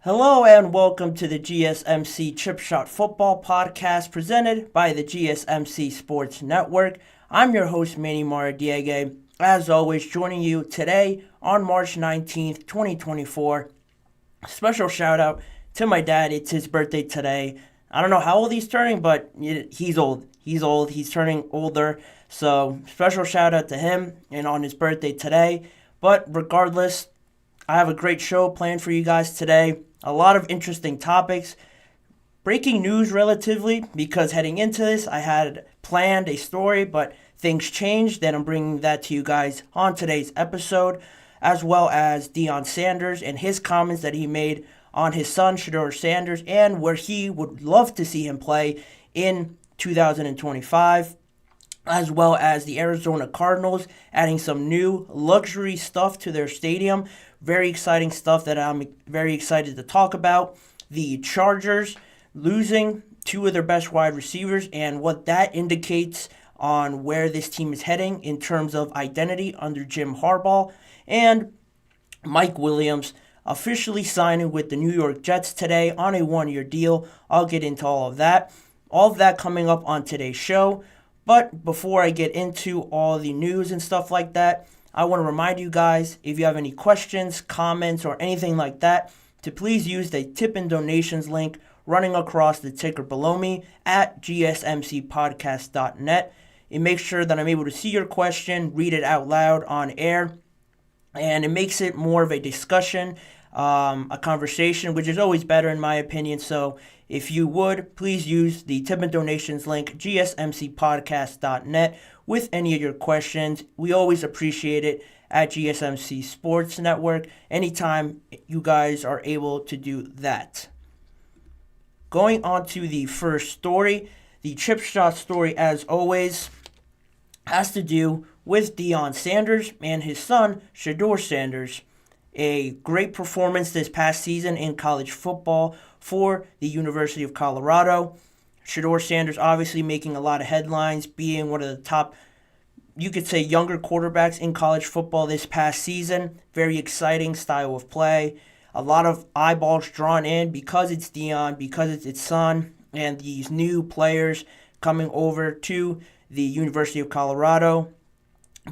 Hello and welcome to the GSMC Chip Shot Football Podcast presented by the GSMC Sports Network. I'm your host, Manny Maradiaga. As always, joining you today on March 19th, 2024. Special shout out to my dad. It's his birthday today. I don't know how old he's turning, but he's old. He's old. He's turning older. So, special shout out to him and on his birthday today. But regardless, I have a great show planned for you guys today. A lot of interesting topics. Breaking news relatively, because heading into this, I had planned a story, but things changed. Then I'm bringing that to you guys on today's episode, as well as Deion Sanders and his comments that he made on his son, Shedeur Sanders, and where he would love to see him play in 2025. As well as the Arizona Cardinals adding some new luxury stuff to their stadium. Very exciting stuff that I'm very excited to talk about. The Chargers losing two of their best wide receivers and what that indicates on where this team is heading in terms of identity under Jim Harbaugh. And Mike Williams officially signing with the New York Jets today on a one-year deal. I'll get into all of that. All of that coming up on today's show. But before I get into all the news and stuff like that, I want to remind you guys, if you have any questions, comments, or anything like that, to please use the tip and donations link running across the ticker below me at gsmcpodcast.net. It makes sure that I'm able to see your question, read it out loud on air, and it makes it more of a discussion, a conversation, which is always better in my opinion. So if you would, please use the tip and donations link, gsmcpodcast.net, with any of your questions. We always appreciate it at GSMC Sports Network anytime you guys are able to do that. Going on to the first story, the chip shot story, as always, has to do with Deion Sanders and his son, Shedeur Sanders. A great performance this past season in college football for the University of Colorado. Shedeur Sanders obviously making a lot of headlines, being one of the top, you could say, younger quarterbacks in college football this past season. Very exciting style of play. A lot of eyeballs drawn in because it's Deion, because it's its son, and these new players coming over to the University of Colorado.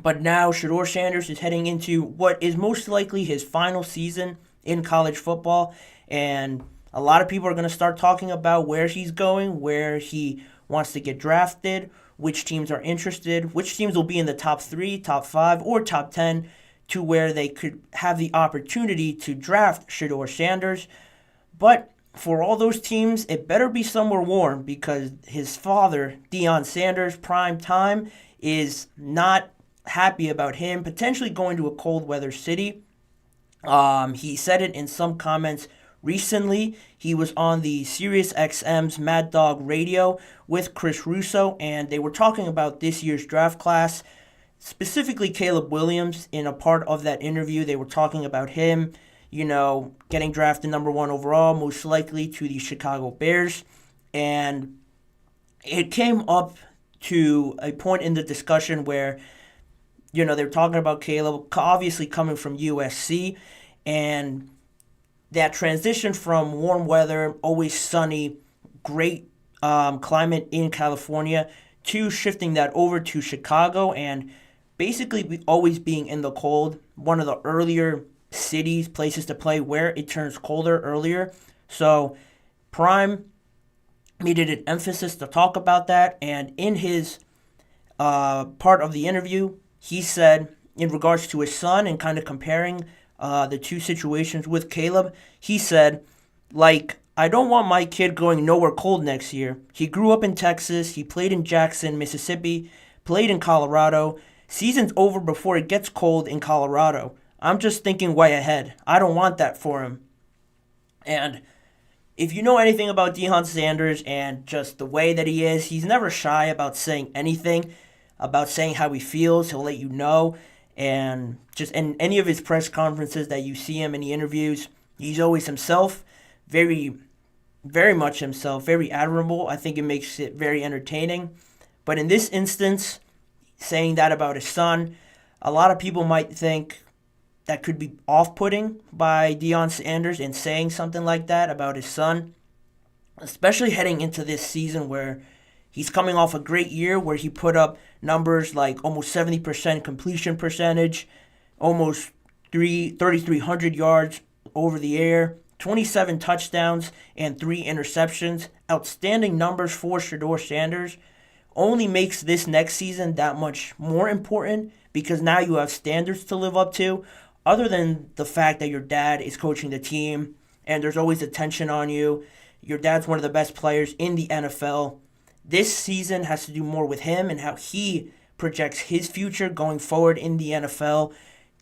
But now Shedeur Sanders is heading into what is most likely his final season in college football. And a lot of people are going to start talking about where he's going, where he wants to get drafted, which teams are interested, which teams will be in the top 3, top 5, or top 10 to where they could have the opportunity to draft Shedeur Sanders. But for all those teams, it better be somewhere warm because his father, Deion Sanders, prime time, is not happy about him potentially going to a cold weather city. He said it in some comments recently. He was on the SiriusXM's Mad Dog Radio with Chris Russo, and they were talking about this year's draft class, specifically Caleb Williams. In a part of that interview, they were talking about him, getting drafted number 1 overall, most likely to the Chicago Bears. And it came up to a point in the discussion where they're talking about Caleb, obviously coming from USC, and that transition from warm weather, always sunny, great climate in California, to shifting that over to Chicago and basically always being in the cold, one of the earlier places to play where it turns colder earlier. So Prime made it an emphasis to talk about that, and in his part of the interview, he said, in regards to his son and kind of comparing the two situations with Caleb, he said, I don't want my kid going nowhere cold next year. He grew up in Texas. He played in Jackson, Mississippi, played in Colorado. Season's over before it gets cold in Colorado. I'm just thinking way ahead. I don't want that for him. And if you know anything about Deion Sanders and just the way that he is, he's never shy about saying anything, about saying how he feels. He'll let you know. And just in any of his press conferences that you see him in the interviews, he's always himself, very, very much himself, very admirable. I think it makes it very entertaining. But in this instance, saying that about his son, a lot of people might think that could be off-putting by Deion Sanders in saying something like that about his son, especially heading into this season where he's coming off a great year where he put up numbers like almost 70% completion percentage, almost 3,300 yards over the air, 27 touchdowns, and 3 interceptions. Outstanding numbers for Shedeur Sanders. Only makes this next season that much more important because now you have standards to live up to, other than the fact that your dad is coaching the team and there's always attention on you. Your dad's one of the best players in the NFL. This season has to do more with him and how he projects his future going forward in the NFL.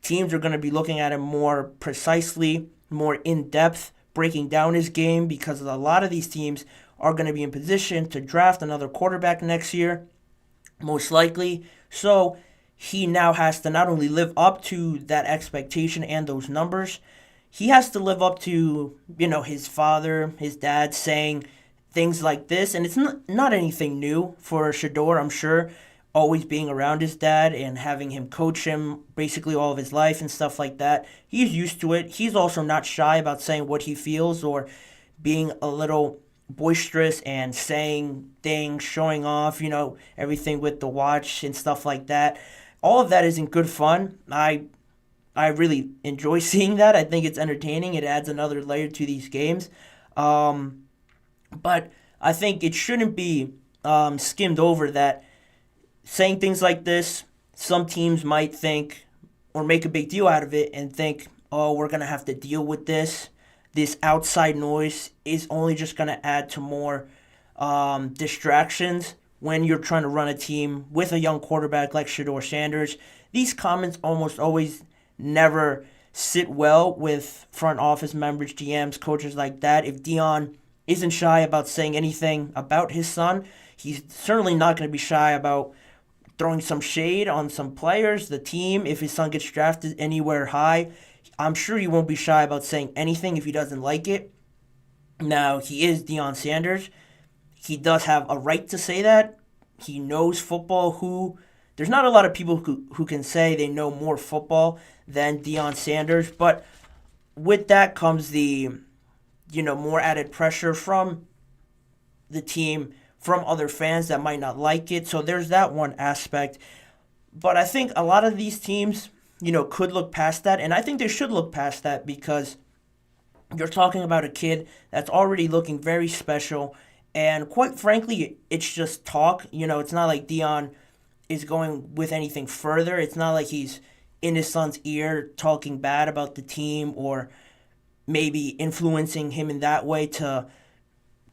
Teams are going to be looking at him more precisely, more in-depth, breaking down his game because a lot of these teams are going to be in position to draft another quarterback next year, most likely. So he now has to not only live up to that expectation and those numbers, he has to live up to, his father, his dad saying things like this. And it's not anything new for Shedeur, I'm sure, always being around his dad and having him coach him basically all of his life and stuff like that. He's used to it. He's also not shy about saying what he feels or being a little boisterous and saying things, showing off, everything with the watch and stuff like that. All of that is in good fun. I really enjoy seeing that. I think it's entertaining. It adds another layer to these games. But I think it shouldn't be skimmed over that saying things like this, some teams might think or make a big deal out of it and think, oh, we're going to have to deal with this. This outside noise is only just going to add to more distractions when you're trying to run a team with a young quarterback like Shedeur Sanders. These comments almost always never sit well with front office members, GMs, coaches like that. If Deion isn't shy about saying anything about his son, he's certainly not going to be shy about throwing some shade on some players, the team. If his son gets drafted anywhere high, I'm sure he won't be shy about saying anything if he doesn't like it. Now, he is Deion Sanders. He does have a right to say that. He knows football. There's not a lot of people who can say they know more football than Deion Sanders, but with that comes the more added pressure from the team, from other fans that might not like it. So there's that one aspect. But I think a lot of these teams, could look past that. And I think they should look past that because you're talking about a kid that's already looking very special. And quite frankly, it's just talk. It's not like Deion is going with anything further. It's not like he's in his son's ear talking bad about the team or maybe influencing him in that way to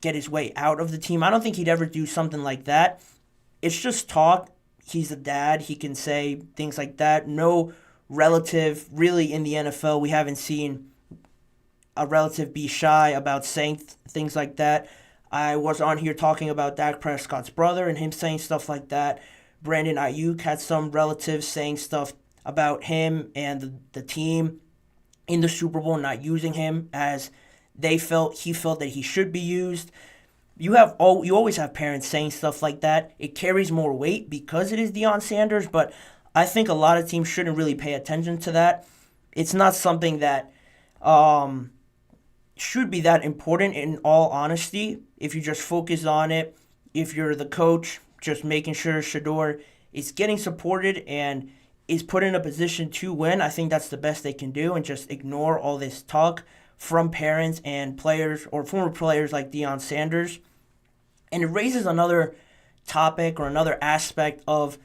get his way out of the team. I don't think he'd ever do something like that. It's just talk. He's a dad. He can say things like that. No relative, really, in the NFL, we haven't seen a relative be shy about saying things like that. I was on here talking about Dak Prescott's brother and him saying stuff like that. Brandon Ayuk had some relatives saying stuff about him and the team in the Super Bowl, not using him as he felt that he should be used. You always have parents saying stuff like that. It carries more weight because it is Deion Sanders, but I think a lot of teams shouldn't really pay attention to that. It's not something that should be that important in all honesty. If you just focus on it, if you're the coach, just making sure Shedeur is getting supported and is put in a position to win, I think that's the best they can do, and just ignore all this talk from parents and players or former players like Deion Sanders. And it raises another topic or another aspect of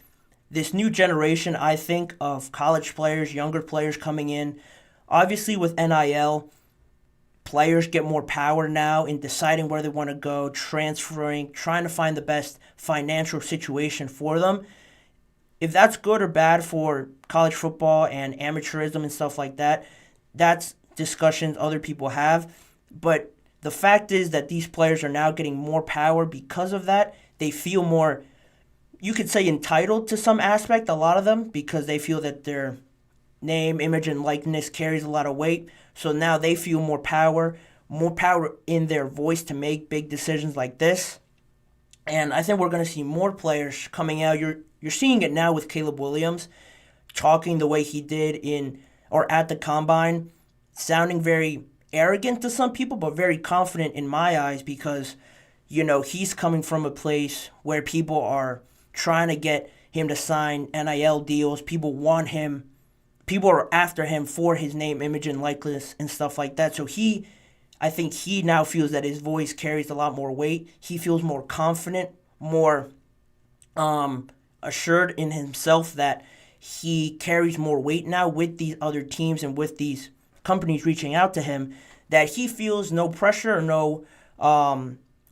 this new generation, I think, of college players, younger players coming in. Obviously, with NIL, players get more power now in deciding where they want to go, transferring, trying to find the best financial situation for them. If that's good or bad for college football and amateurism and stuff like that, that's discussions other people have. But the fact is that these players are now getting more power because of that. They feel more, you could say, entitled to some aspect, a lot of them, because they feel that their name, image, and likeness carries a lot of weight. So now they feel more power in their voice to make big decisions like this. And I think we're going to see more players coming out. You're seeing it now with Caleb Williams talking the way he did in or at the combine, sounding very arrogant to some people, but very confident in my eyes because, he's coming from a place where people are trying to get him to sign NIL deals. People want him. People are after him for his name, image, and likeness and stuff like that. So I think he now feels that his voice carries a lot more weight. He feels more confident, more assured in himself that he carries more weight now with these other teams and with these companies reaching out to him, that he feels no pressure or no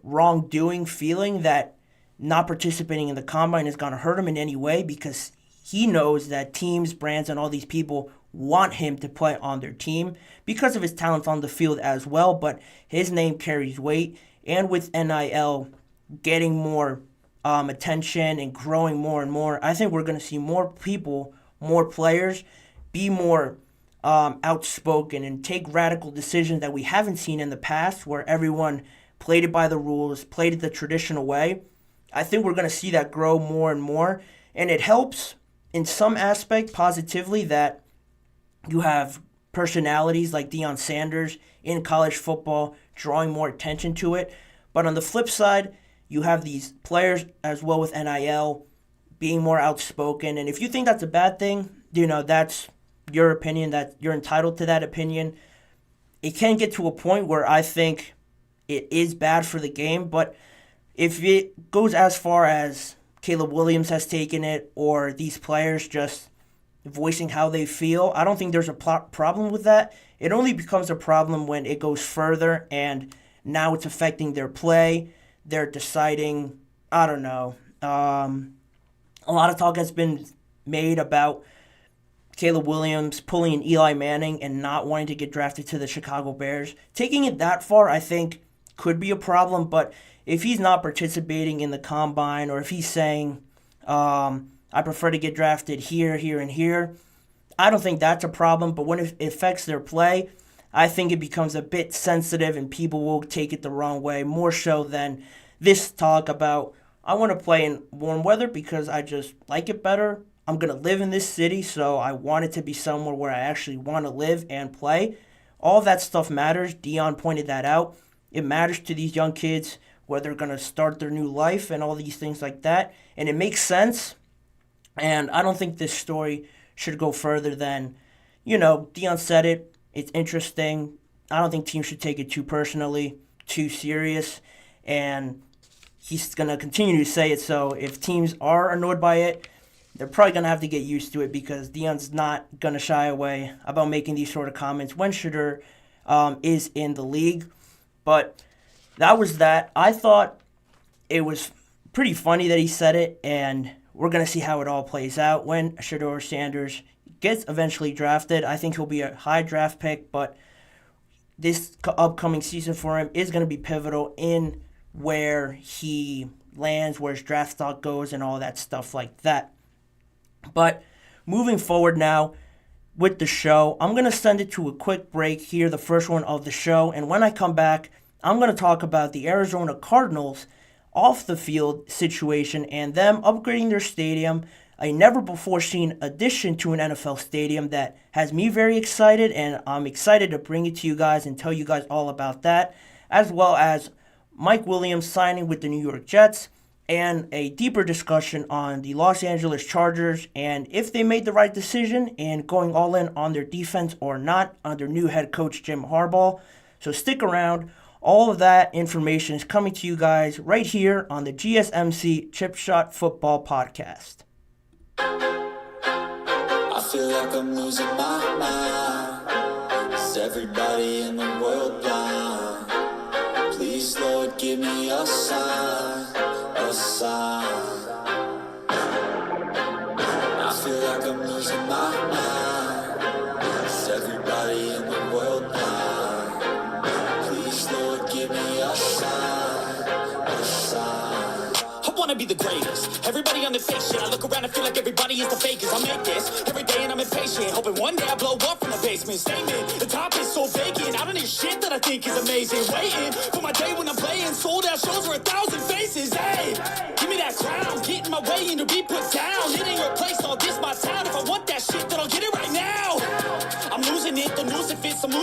wrongdoing feeling that not participating in the combine is going to hurt him in any way, because he knows that teams, brands, and all these people want him to play on their team because of his talents on the field as well, but his name carries weight. And with NIL getting more attention and growing more and more, I think we're going to see more people, more players be more outspoken and take radical decisions that we haven't seen in the past, where everyone played it by the rules, played it the traditional way. I think we're going to see that grow more and more, and it helps in some aspect positively that you have personalities like Deion Sanders in college football drawing more attention to it. But on the flip side, you have these players as well with NIL being more outspoken. And if you think that's a bad thing, that's your opinion, that you're entitled to that opinion. It can get to a point where I think it is bad for the game. But if it goes as far as Caleb Williams has taken it, or these players just voicing how they feel, I don't think there's a problem with that. It only becomes a problem when it goes further and now it's affecting their play. They're deciding, I don't know. A lot of talk has been made about Caleb Williams pulling an Eli Manning and not wanting to get drafted to the Chicago Bears. Taking it that far, I think, could be a problem, but if he's not participating in the combine, or if he's saying, I prefer to get drafted here, here, and here, I don't think that's a problem. But when it affects their play, I think it becomes a bit sensitive and people will take it the wrong way, more so than this talk about, I want to play in warm weather because I just like it better. I'm going to live in this city, so I want it to be somewhere where I actually want to live and play. All that stuff matters. Deion pointed that out. It matters to these young kids where they're going to start their new life and all these things like that. And it makes sense. And I don't think this story should go further than, Deion said it. It's interesting. I don't think teams should take it too personally, too serious. And he's going to continue to say it. So if teams are annoyed by it, they're probably going to have to get used to it, because Deion's not going to shy away about making these sort of comments when Shedeur is in the league. But that was that. I thought it was pretty funny that he said it, and we're going to see how it all plays out when Shedeur Sanders gets eventually drafted. I think he'll be a high draft pick, but this upcoming season for him is going to be pivotal in where he lands, where his draft stock goes, and all that stuff like that. But moving forward now with the show, I'm going to send it to a quick break here, the first one of the show. And when I come back, I'm going to talk about the Arizona Cardinals off the field situation and them upgrading their stadium, a never-before-seen addition to an NFL stadium that has me very excited, and I'm excited to bring it to you guys and tell you guys all about that, as well as Mike Williams signing with the New York Jets, and a deeper discussion on the Los Angeles Chargers and if they made the right decision in going all in on their defense or not under new head coach Jim Harbaugh. So stick around. All of that information is coming to you guys right here on the GSMC Chip Shot Football Podcast. I feel like I'm losing my mind. Is everybody in the world blind? Please, Lord, give me a sign, a sign. I feel like I'm losing my mind. Is everybody in the world blind? Please, Lord, give me a sign, a sign. I wanna be the greatest. Everybody on the fake shit. I look around and feel like everybody is the fakest. I make this every day and I'm impatient, hoping one day I blow up from the basement. Statement, the top is so vacant. I don't hear shit that I think is amazing. Waiting for my day when I'm playing sold out shows for 1,000 faces. Hey, give me that crown, get in my way and to be put down. It ain't replace all this my town. If I want that shit, then I'll get it right now. I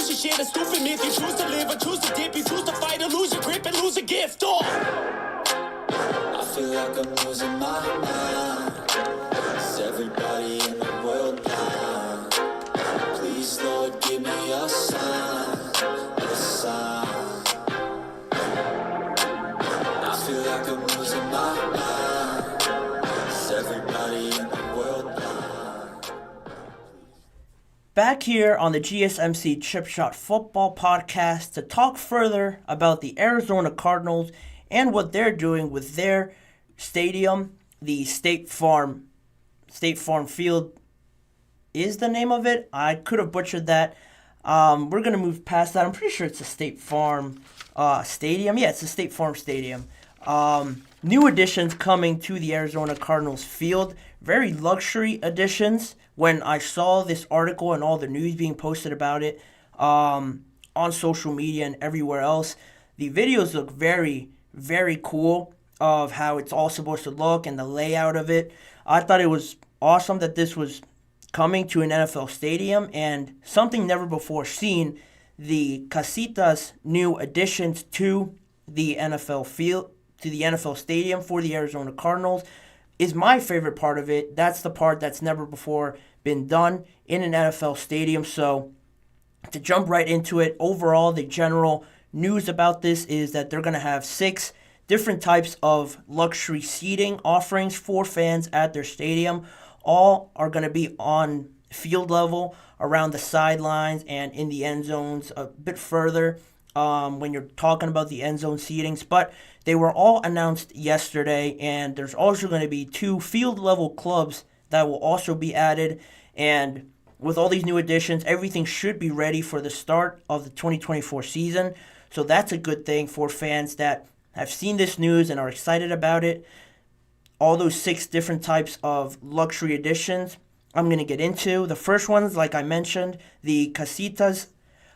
lose your shit, a stupid myth. You choose to live or choose to dip. You choose to fight or lose your grip and lose a gift. Oh. I feel like I'm losing my mind. Is everybody in the world blind? Please, Lord, give me a sign, a sign. I feel like I'm losing my mind. Is everybody in the world blind? Back here on the GSMC Chip Shot Football Podcast to talk further about the Arizona Cardinals and what they're doing with their stadium. The State Farm Field is the name of it. I could have butchered that. We're going to move past that. I'm pretty sure it's a State Farm Stadium. Yeah, it's a State Farm Stadium. New additions coming to the Arizona Cardinals field. Very luxury additions. When I saw this article and all the news being posted about it on social media and everywhere else, the videos look very, very cool of how it's all supposed to look and the layout of it. I thought it was awesome that this was coming to an NFL stadium and something never before seen. The Casitas' new additions to the NFL field, to the NFL stadium for the Arizona Cardinals, is my favorite part of it. That's the part that's never before been done in an NFL stadium. So to jump right into it, overall, the general news about this is that they're going to have 6 different types of luxury seating offerings for fans at their stadium. All are going to be on field level, around the sidelines, and in the end zones a bit further when you're talking about the end zone seatings. But they were all announced yesterday, and there's also going to be 2 field level clubs that will also be added. And with all these new additions, everything should be ready for the start of the 2024 season. So that's a good thing for fans that have seen this news and are excited about it. All those 6 different types of luxury additions I'm going to get into. The first one's, like I mentioned, the Casitas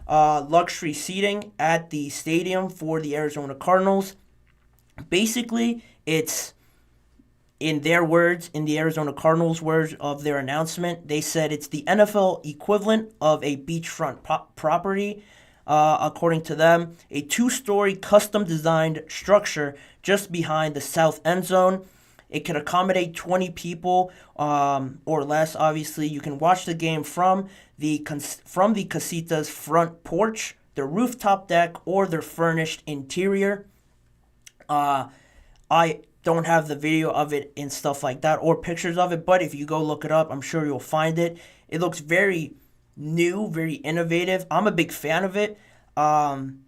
luxury seating at the stadium for the Arizona Cardinals. Basically, it's, in their words, in the Arizona Cardinals' words of their announcement, they said it's the NFL equivalent of a beachfront property. According to them, a 2-story custom-designed structure just behind the south end zone. It can accommodate 20 people or less. Obviously, you can watch the game from the Casitas' front porch, their rooftop deck, or their furnished interior. I don't have the video of it and stuff like that or pictures of it, but if you go look it up, I'm sure you'll find it. It looks very new, very innovative. I'm a big fan of it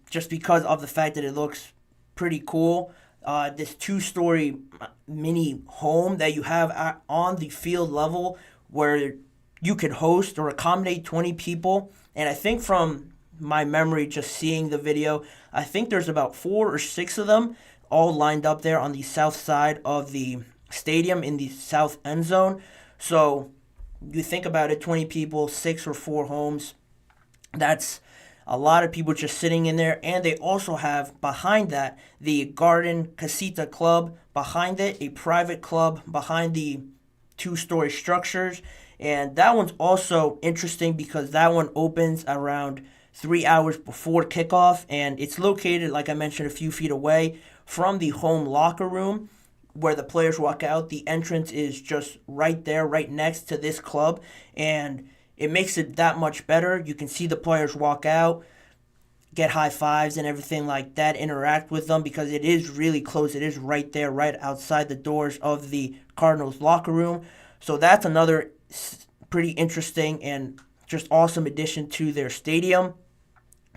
just because of the fact that it looks pretty cool. This 2-story mini home that you have on the field level where you could host or accommodate 20 people. And I think from my memory, just seeing the video, I think there's about 4 or 6 of them all lined up there on the south side of the stadium in the south end zone. So you think about it, 20 people, 6 or 4 homes. That's a lot of people just sitting in there. And they also have behind that the Garden Casita Club behind it, a private club behind the 2-story structures. And that one's also interesting because that one opens around 3 hours before kickoff. And it's located, like I mentioned, a few feet away from the home locker room where the players walk out. The entrance is just right there, right next to this club. And it makes it that much better. You can see the players walk out, get high fives and everything like that, interact with them because it is really close. It is right there, right outside the doors of the Cardinals locker room. So that's another pretty interesting and just awesome addition to their stadium.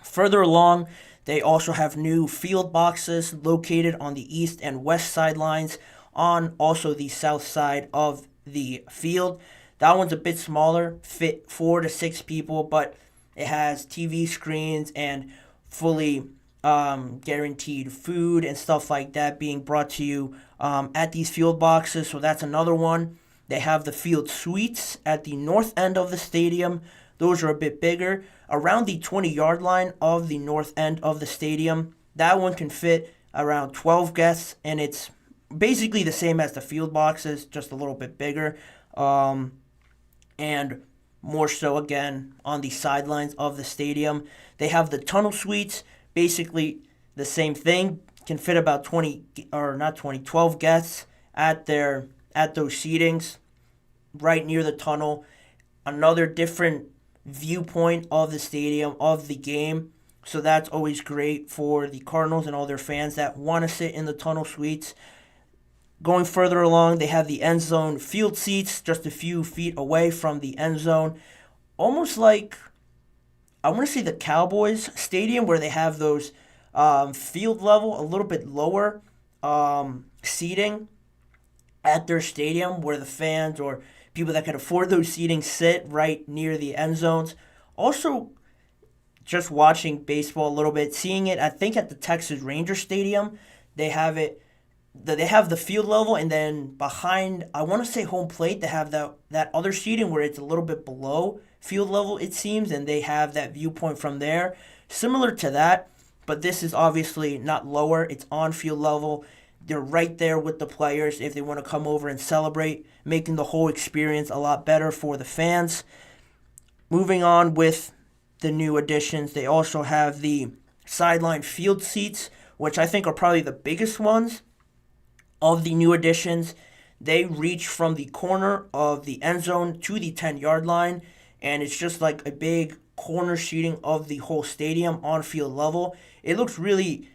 Further along, they also have new field boxes located on the east and west sidelines on also the south side of the field. That one's a bit smaller, fit 4 to 6 people, but it has TV screens and fully guaranteed food and stuff like that being brought to you at these field boxes. So that's another one. They have the field suites at the north end of the stadium. Those are a bit bigger. Around the 20-yard line of the north end of the stadium, that one can fit around 12 guests, and it's basically the same as the field boxes, just a little bit bigger. And more so again on the sidelines of the stadium. They have the tunnel suites, basically the same thing, can fit about 12 guests at those seatings right near the tunnel. Another different viewpoint of the stadium, of the game. So that's always great for the Cardinals and all their fans that want to sit in the tunnel suites. Going further along, they have the end zone field seats just a few feet away from the end zone. Almost like, I want to say the Cowboys stadium where they have those field level, a little bit lower seating at their stadium where the fans or people that can afford those seating sit right near the end zones. Also, just watching baseball a little bit, seeing it, I think at the Texas Rangers Stadium, they have the field level, and then behind, I want to say home plate, they have that other seating where it's a little bit below field level, it seems, and they have that viewpoint from there. Similar to that, but this is obviously not lower. It's on field level. They're right there with the players if they want to come over and celebrate, making the whole experience a lot better for the fans. Moving on with the new additions, they also have the sideline field seats, which I think are probably the biggest ones of the new additions. They reach from the corner of the end zone to the 10-yard line, and it's just like a big corner seating of the whole stadium on field level. It looks really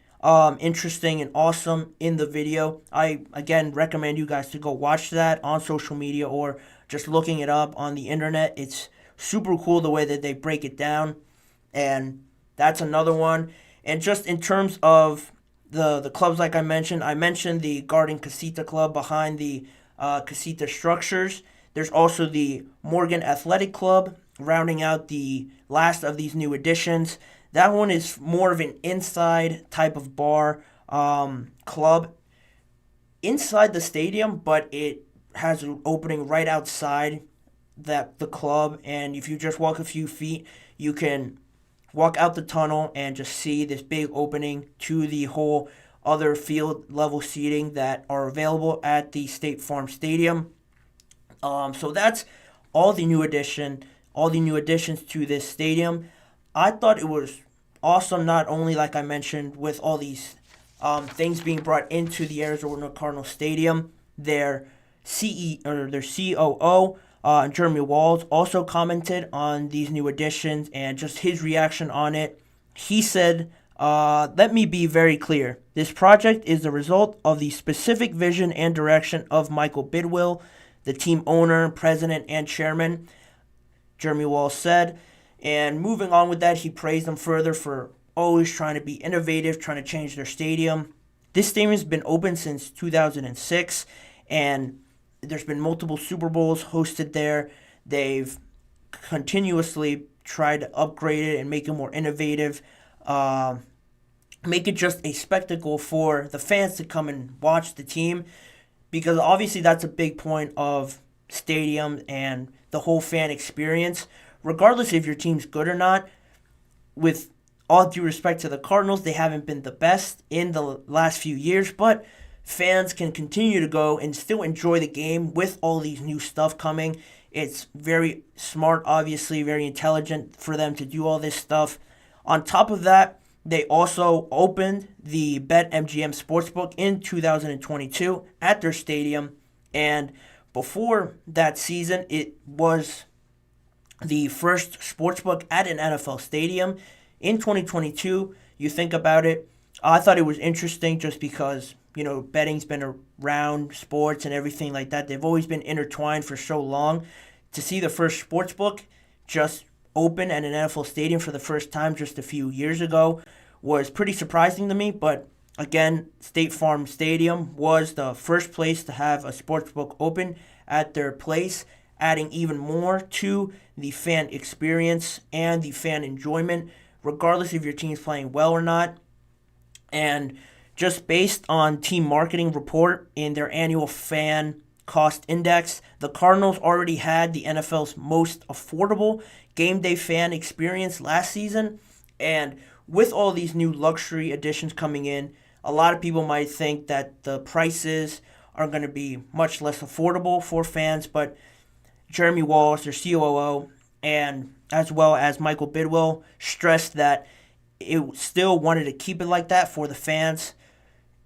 interesting and awesome in the video. I, again, recommend you guys to go watch that on social media or just looking it up on the internet. It's super cool the way that they break it down, and that's another one. And just in terms of the clubs, like I mentioned the Garden Casita Club behind the Casita structures. There's also the Morgan Athletic Club, rounding out the last of these new additions. That one is more of an inside type of bar club inside the stadium, but it has an opening right outside the club, and if you just walk a few feet, you can walk out the tunnel and just see this big opening to the whole other field level seating that are available at the State Farm Stadium. So that's all the new additions to this stadium. I thought it was awesome, not only, like I mentioned, with all these things being brought into the Arizona Cardinals Stadium. Their COO, Jeremy Walls, also commented on these new additions and just his reaction on it. He said, let me be very clear. This project is the result of the specific vision and direction of Michael Bidwill, the team owner, president, and chairman, Jeremy Walls said. And moving on with that, he praised them further for always trying to be innovative, trying to change their stadium. This stadium has been open since 2006, and there's been multiple Super Bowls hosted there. They've continuously tried to upgrade it and make it more innovative, make it just a spectacle for the fans to come and watch the team, because obviously that's a big point of stadium and the whole fan experience. Regardless if your team's good or not, with all due respect to the Cardinals, they haven't been the best in the last few years, but fans can continue to go and still enjoy the game with all these new stuff coming. It's very smart, obviously, very intelligent for them to do all this stuff. On top of that, they also opened the BetMGM Sportsbook in 2022 at their stadium, and before that season, it was the first sportsbook at an NFL stadium. In 2022, you think about it, I thought it was interesting just because, betting's been around sports and everything like that. They've always been intertwined for so long. To see the first sportsbook just open at an NFL stadium for the first time just a few years ago was pretty surprising to me. But again, State Farm Stadium was the first place to have a sportsbook open at their place, adding even more to the fan experience and the fan enjoyment, regardless if your team's playing well or not. And just based on Team Marketing Report in their annual fan cost index, the Cardinals already had the NFL's most affordable game day fan experience last season. And with all these new luxury additions coming in, a lot of people might think that the prices are going to be much less affordable for fans, but Jeremy Walls, their COO, and as well as Michael Bidwill stressed that it still wanted to keep it like that for the fans.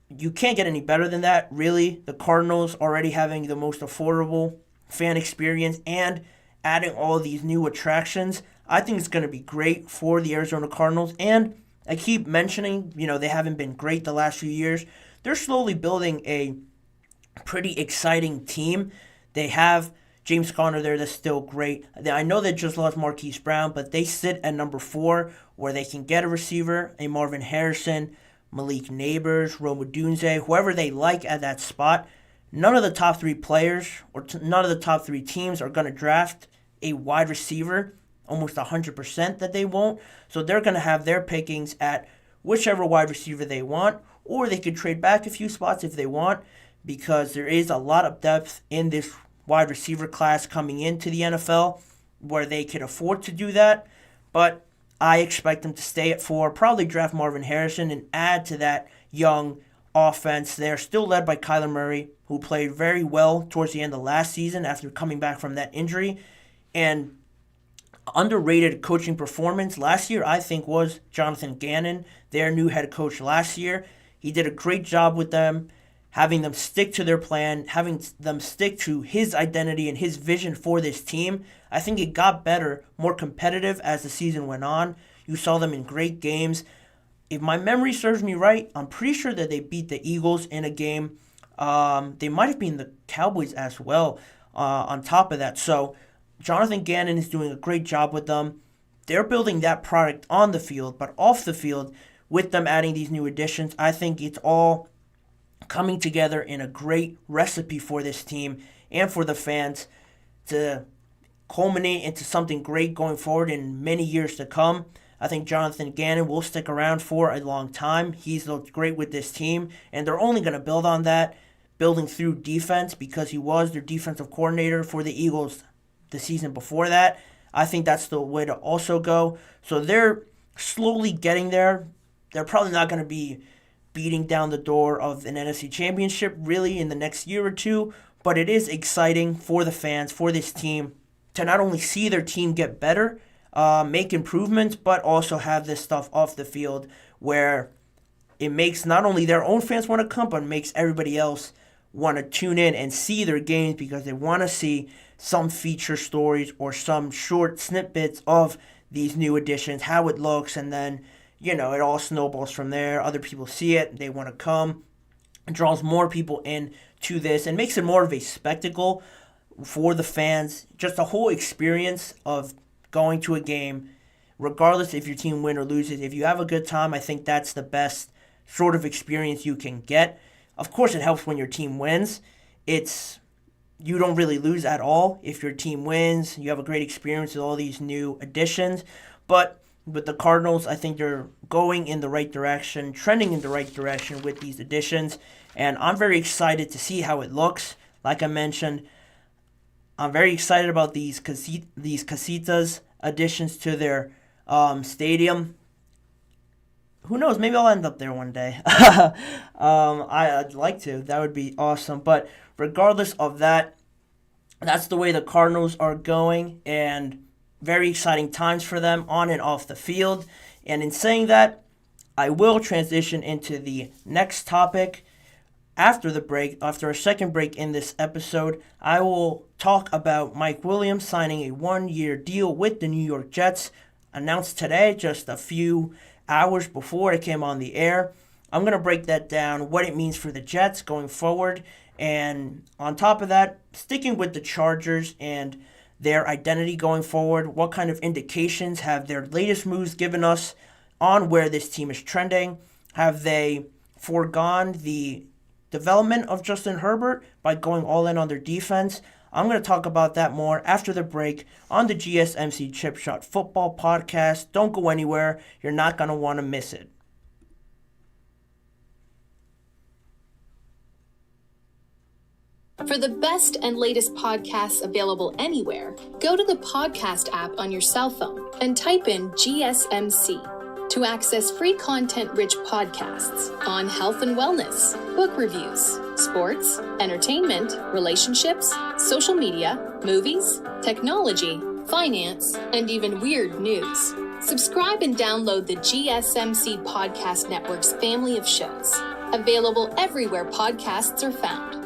You can't get any better than that, really. The Cardinals already having the most affordable fan experience and adding all these new attractions. I think it's going to be great for the Arizona Cardinals. And I keep mentioning, they haven't been great the last few years. They're slowly building a pretty exciting team. They have James Conner there that's still great. I know they just lost Marquise Brown, but they sit at number 4 where they can get a receiver, a Marvin Harrison, Malik Neighbors, Rome Odunze, whoever they like at that spot. None of the top 3 players or none of the top 3 teams are going to draft a wide receiver, almost 100% that they won't. So they're going to have their pickings at whichever wide receiver they want, or they could trade back a few spots if they want, because there is a lot of depth in this wide receiver class coming into the NFL where they could afford to do that. But I expect them to stay at 4, probably draft Marvin Harrison and add to that young offense. They're still led by Kyler Murray, who played very well towards the end of last season after coming back from that injury. And underrated coaching performance last year, I think, was Jonathan Gannon, their new head coach last year. He did a great job with them, having them stick to their plan, having them stick to his identity and his vision for this team. I think it got better, more competitive as the season went on. You saw them in great games. If my memory serves me right, I'm pretty sure that they beat the Eagles in a game. They might have been the Cowboys as well on top of that. So Jonathan Gannon is doing a great job with them. They're building that product on the field, but off the field, with them adding these new additions, I think it's all coming together in a great recipe for this team and for the fans to culminate into something great going forward in many years to come. I think Jonathan Gannon will stick around for a long time. He's looked great with this team, and they're only going to build on that, building through defense, because he was their defensive coordinator for the Eagles the season before that. I think that's the way to also go. So they're slowly getting there. They're probably not going to be beating down the door of an NFC championship really in the next year or two, but it is exciting for the fans, for this team, to not only see their team get better, make improvements, but also have this stuff off the field where it makes not only their own fans want to come, but makes everybody else want to tune in and see their games because they want to see some feature stories or some short snippets of these new additions, how it looks, and then it all snowballs from there. Other people see it, they want to come. It draws more people in to this and makes it more of a spectacle for the fans. Just a whole experience of going to a game, regardless if your team wins or loses. If you have a good time, I think that's the best sort of experience you can get. Of course, it helps when your team wins. You don't really lose at all if your team wins. You have a great experience with all these new additions. But with the Cardinals, I think they're going in the right direction, trending in the right direction with these additions. And I'm very excited to see how it looks. Like I mentioned, I'm very excited about these Casitas additions to their stadium. Who knows? Maybe I'll end up there one day. I'd like to. That would be awesome. But regardless of that, that's the way the Cardinals are going, and very exciting times for them on and off the field. And in saying that, I will transition into the next topic after the break. After a second break in this episode, I will talk about Mike Williams signing a 1-year deal with the New York Jets, announced today, just a few hours before it came on the air. I'm going to break that down, what it means for the Jets going forward, and on top of that, sticking with the Chargers and their identity going forward. What kind of indications have their latest moves given us on where this team is trending? Have they foregone the development of Justin Herbert by going all in on their defense? I'm going to talk about that more after the break on the GSMC Chip Shot Football Podcast. Don't go anywhere. You're not going to want to miss it. For the best and latest podcasts available anywhere, go to the podcast app on your cell phone and type in GSMC to access free content-rich podcasts on health and wellness, book reviews, sports, entertainment, relationships, social media, movies, technology, finance, and even weird news. Subscribe and download the GSMC Podcast Network's family of shows, available everywhere podcasts are found.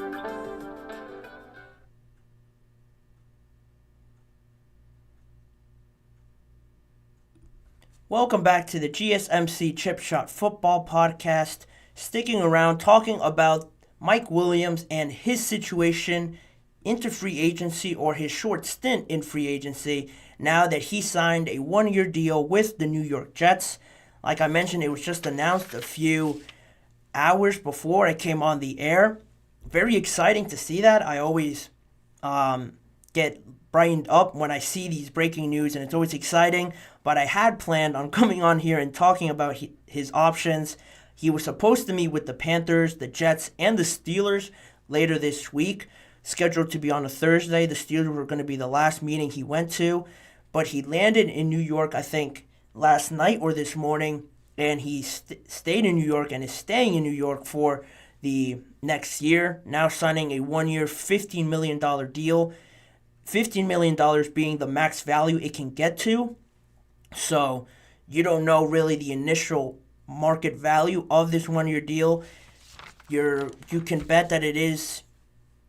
Welcome back to the GSMC Chip Shot Football Podcast. Sticking around, talking about Mike Williams and his situation into free agency, or his short stint in free agency, now that he signed a one-year deal with the New York Jets. Like I mentioned, it was just announced a few hours before I came on the air. Very exciting to see that. I always get brightened up when I see these breaking news, and it's always exciting. But I had planned on coming on here and talking about his options. He was supposed to meet with the Panthers, the Jets, and the Steelers later this week, scheduled to be on a Thursday. The Steelers were going to be the last meeting he went to, but he landed in New York, I think, last night or this morning, and he stayed in New York and is staying in New York for the next year, now signing a one-year $15 million deal, $15 million being the max value it can get to. So you don't know really the initial market value of this one-year deal. You can bet that it is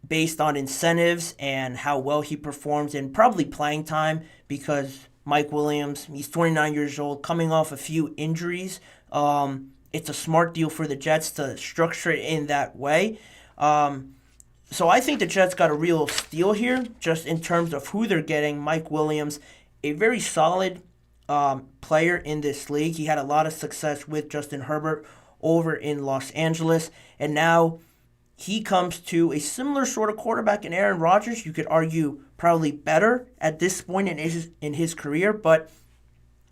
based on incentives and how well he performs in probably playing time, because Mike Williams, he's 29 years old, coming off a few injuries. It's a smart deal for the Jets to structure it in that way. So I think the Jets got a real steal here, just in terms of who they're getting. Mike Williams, a very solid player in this league. He had a lot of success with Justin Herbert over in Los Angeles, and now he comes to a similar sort of quarterback in Aaron Rodgers. You could argue probably better at this point in his career, but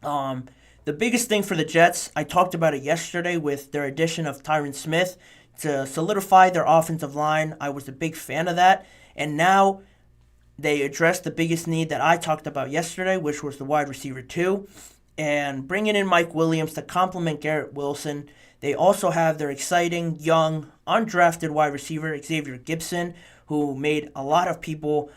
the biggest thing for the Jets, I talked about it yesterday with their addition of Tyron Smith to solidify their offensive line. I was a big fan of that, and now they addressed the biggest need that I talked about yesterday, which was the wide receiver 2, and bringing in Mike Williams to complement Garrett Wilson. They also have their exciting, young, undrafted wide receiver, Xavier Gibson, who made a lot of people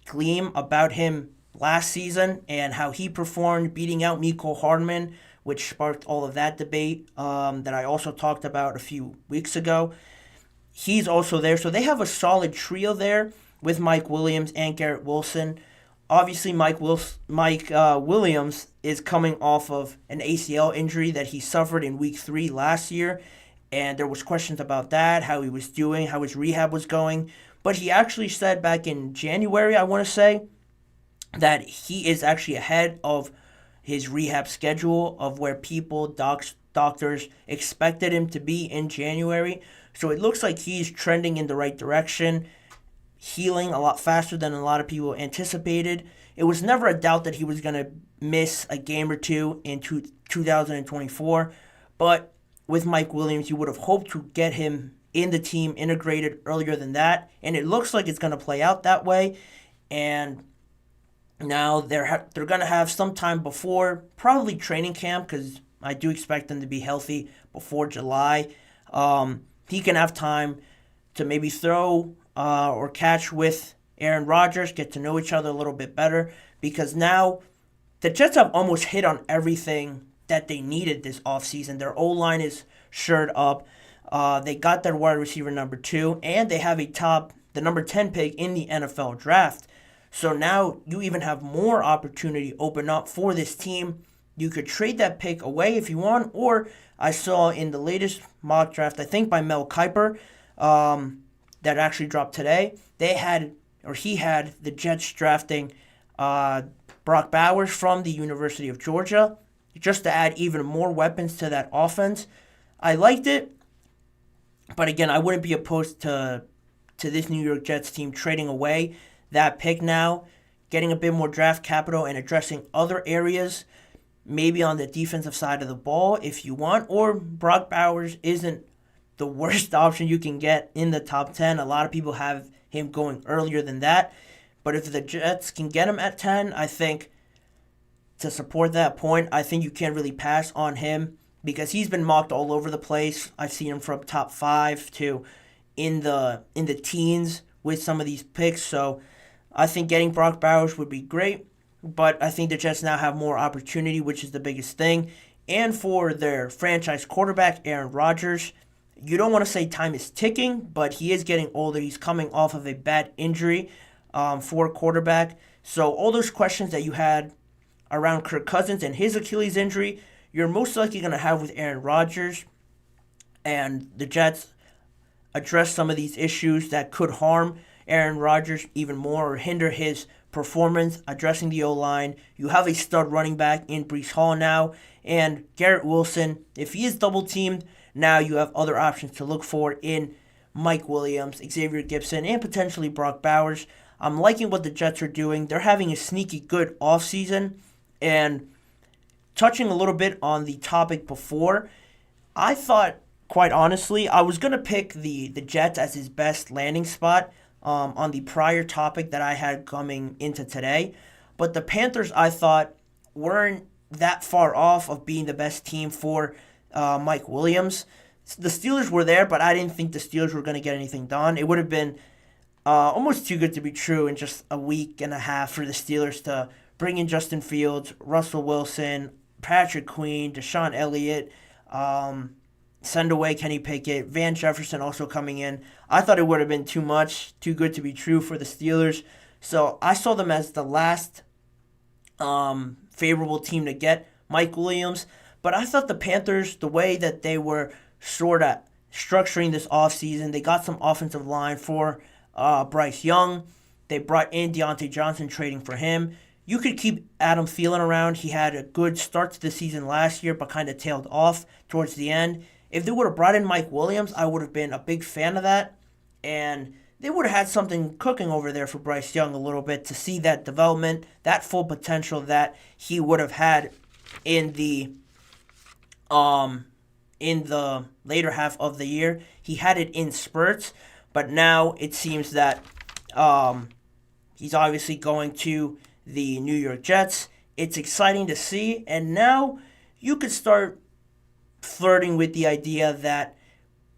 gleam about him last season and how he performed, beating out Mecole Hardman, which sparked all of that debate that I also talked about a few weeks ago. He's also there. So they have a solid trio there with Mike Williams and Garrett Wilson. Obviously, Mike Williams is coming off of an ACL injury that he suffered in Week 3 last year, and there was questions about that, how he was doing, how his rehab was going. But he actually said back in January, I want to say, that he is actually ahead of his rehab schedule of where doctors expected him to be in January. So it looks like he's trending in the right direction, healing a lot faster than a lot of people anticipated. It was never a doubt that he was going to miss a game or two in 2024, but with Mike Williams, you would have hoped to get him in the team integrated earlier than that, and it looks like it's going to play out that way. And now they're going to have some time before, probably training camp, because I do expect them to be healthy before July. He can have time to maybe throw or catch with Aaron Rodgers, get to know each other a little bit better, because now the Jets have almost hit on everything that they needed this offseason. Their O-line is shored up. They got their wide receiver number 2, and they have the number 10 pick in the NFL draft. So now you even have more opportunity open up for this team. You could trade that pick away if you want, or I saw in the latest mock draft, I think by Mel Kiper, that actually dropped today, he had the Jets drafting Brock Bowers from the University of Georgia, just to add even more weapons to that offense. I liked it, but again, I wouldn't be opposed to this New York Jets team trading away that pick now, getting a bit more draft capital and addressing other areas, maybe on the defensive side of the ball if you want, or Brock Bowers isn't the worst option you can get in the top 10. A lot of people have him going earlier than that, but if the Jets can get him at 10, I think to support that point, I think you can't really pass on him, because he's been mocked all over the place. I've seen him from top 5 to in the teens with some of these picks. So I think getting Brock Bowers would be great, but I think the Jets now have more opportunity, which is the biggest thing. And for their franchise quarterback, Aaron Rodgers, you don't want to say time is ticking, but he is getting older. He's coming off of a bad injury for a quarterback. So all those questions that you had around Kirk Cousins and his Achilles injury, you're most likely going to have with Aaron Rodgers. And the Jets address some of these issues that could harm Aaron Rodgers even more or hinder his performance, addressing the O-line. You have a stud running back in Breece Hall now, and Garrett Wilson, if he is double-teamed, now you have other options to look for in Mike Williams, Xavier Gibson, and potentially Brock Bowers. I'm liking what the Jets are doing. They're having a sneaky good offseason, and touching a little bit on the topic before, I thought, quite honestly, I was going to pick the Jets as his best landing spot on the prior topic that I had coming into today. But the Panthers, I thought, weren't that far off of being the best team for Mike Williams. The Steelers were there, but I didn't think the Steelers were going to get anything done. It would have been almost too good to be true in just a week and a half for the Steelers to bring in Justin Fields, Russell Wilson, Patrick Queen, Deshaun Elliott, send away Kenny Pickett, Van Jefferson also coming in. I thought it would have been too much, too good to be true for the Steelers. So I saw them as the last favorable team to get Mike Williams. But I thought the Panthers, the way that they were sort of structuring this offseason, they got some offensive line for Bryce Young. They brought in Deontay Johnson, trading for him. You could keep Adam Thielen around. He had a good start to the season last year, but kind of tailed off towards the end. If they would have brought in Mike Williams, I would have been a big fan of that. And they would have had something cooking over there for Bryce Young a little bit to see that development, that full potential that he would have had in the later half of the year. He had it in spurts, but now it seems that he's obviously going to the New York Jets. It's exciting to see, and now you could start flirting with the idea that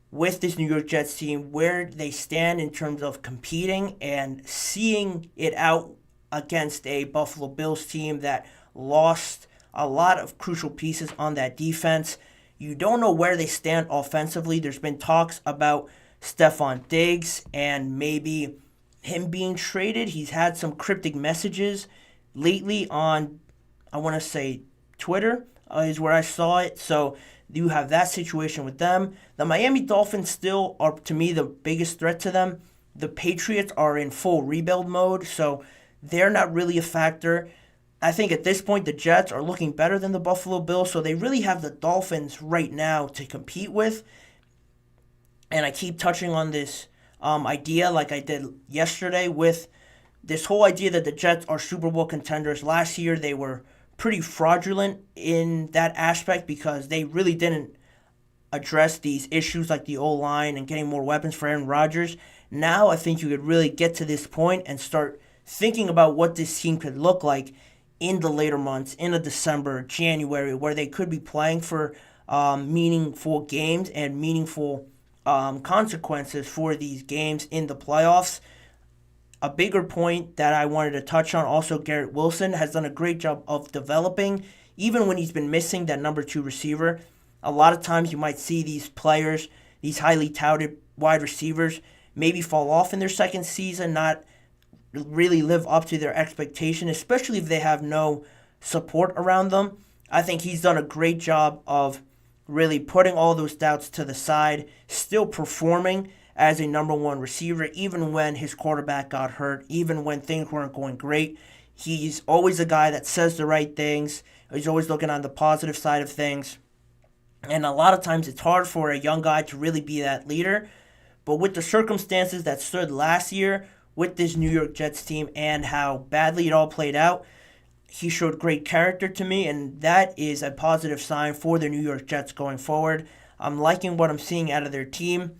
with this New York Jets team, where they stand in terms of competing and seeing it out against a Buffalo Bills team that lost a lot of crucial pieces on that defense. You don't know where they stand offensively. There's been talks about Stephon Diggs and maybe him being traded. He's had some cryptic messages lately on, I want to say, Twitter is where I saw it. So you have that situation with them. The Miami Dolphins still are, to me, the biggest threat to them. The Patriots are in full rebuild mode, so they're not really a factor. I think at this point the Jets are looking better than the Buffalo Bills, so they really have the Dolphins right now to compete with. And I keep touching on this idea like I did yesterday with this whole idea that the Jets are Super Bowl contenders. Last year they were pretty fraudulent in that aspect because they really didn't address these issues like the O-line and getting more weapons for Aaron Rodgers. Now I think you could really get to this point and start thinking about what this team could look like in the later months, in a December, January, where they could be playing for meaningful games and meaningful consequences for these games in the playoffs. A bigger point that I wanted to touch on, also Garrett Wilson has done a great job of developing, even when he's been missing that number 2 receiver. A lot of times you might see these players, these highly touted wide receivers, maybe fall off in their second season, not really live up to their expectation, especially if they have no support around them. I think he's done a great job of really putting all those doubts to the side, still performing as a number 1 receiver, even when his quarterback got hurt, even when things weren't going great. He's always a guy that says the right things. He's always looking on the positive side of things. And a lot of times it's hard for a young guy to really be that leader. But with the circumstances that stood last year with this New York Jets team and how badly it all played out, he showed great character to me, and that is a positive sign for the New York Jets going forward. I'm liking what I'm seeing out of their team.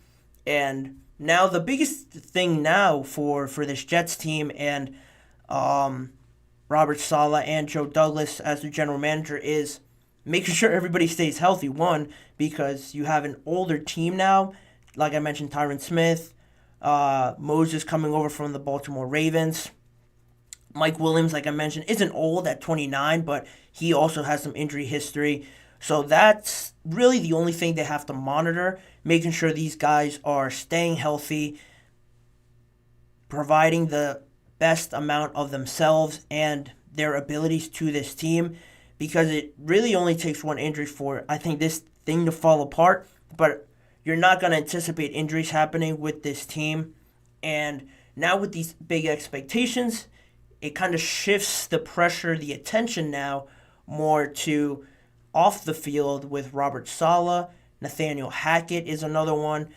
And now the biggest thing now for this Jets team and Robert Saleh and Joe Douglas as the general manager is making sure everybody stays healthy. One, because you have an older team now. Like I mentioned, Tyron Smith, Moses coming over from the Baltimore Ravens. Mike Williams, like I mentioned, isn't old at 29, but he also has some injury history. So that's really the only thing they have to monitor, making sure these guys are staying healthy, providing the best amount of themselves and their abilities to this team, because it really only takes one injury for, I think, this thing to fall apart. But you're not going to anticipate injuries happening with this team. And now with these big expectations, it kind of shifts the pressure, the attention now more to off the field with Robert Saleh. Nathaniel Hackett is another one.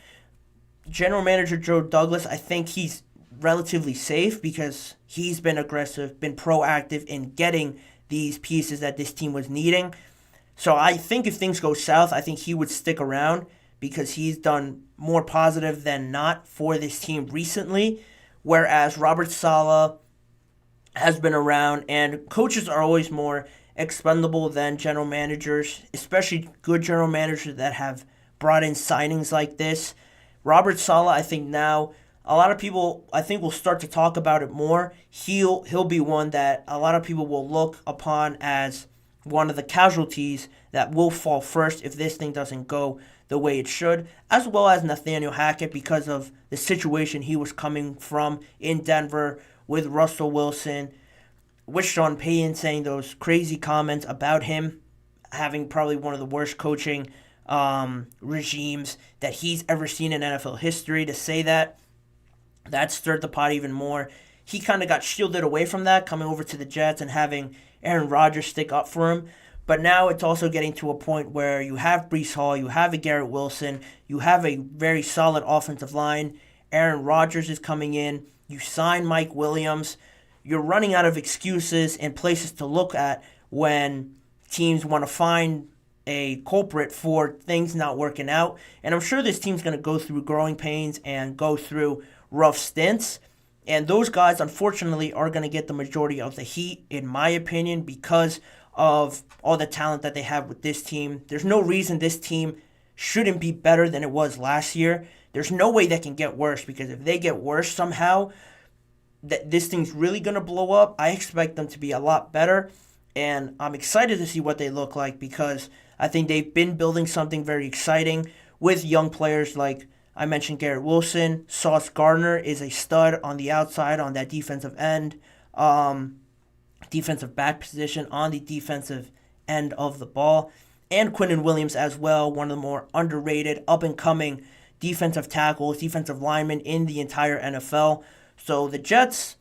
General Manager Joe Douglas, I think he's relatively safe because he's been aggressive, been proactive in getting these pieces that this team was needing. So I think if things go south, I think he would stick around because he's done more positive than not for this team recently. Whereas Robert Saleh has been around, and coaches are always more expendable than general managers, especially good general managers that have brought in signings like this. Robert Saleh, I think now, a lot of people, I think, will start to talk about it more. He'll be one that a lot of people will look upon as one of the casualties that will fall first if this thing doesn't go the way it should, as well as Nathaniel Hackett because of the situation he was coming from in Denver with Russell Wilson, with Sean Payton saying those crazy comments about him having probably one of the worst coaching regimes that he's ever seen in NFL history. To say that stirred the pot even more. He kind of got shielded away from that, coming over to the Jets and having Aaron Rodgers stick up for him. But now it's also getting to a point where you have Breece Hall, you have a Garrett Wilson, you have a very solid offensive line. Aaron Rodgers is coming in. You sign Mike Williams. You're running out of excuses and places to look at when teams want to find a culprit for things not working out. And I'm sure this team's going to go through growing pains and go through rough stints. And those guys, unfortunately, are going to get the majority of the heat, in my opinion, because of all the talent that they have with this team. There's no reason this team shouldn't be better than it was last year. There's no way they can get worse, because if they get worse somehow, this thing's really going to blow up. I expect them to be a lot better, and I'm excited to see what they look like because I think they've been building something very exciting with young players like I mentioned Garrett Wilson. Sauce Gardner is a stud on the outside on that defensive end, defensive back position on the defensive end of the ball. And Quinnen Williams as well, one of the more underrated, up-and-coming defensive tackles, defensive linemen in the entire NFL. So the Jets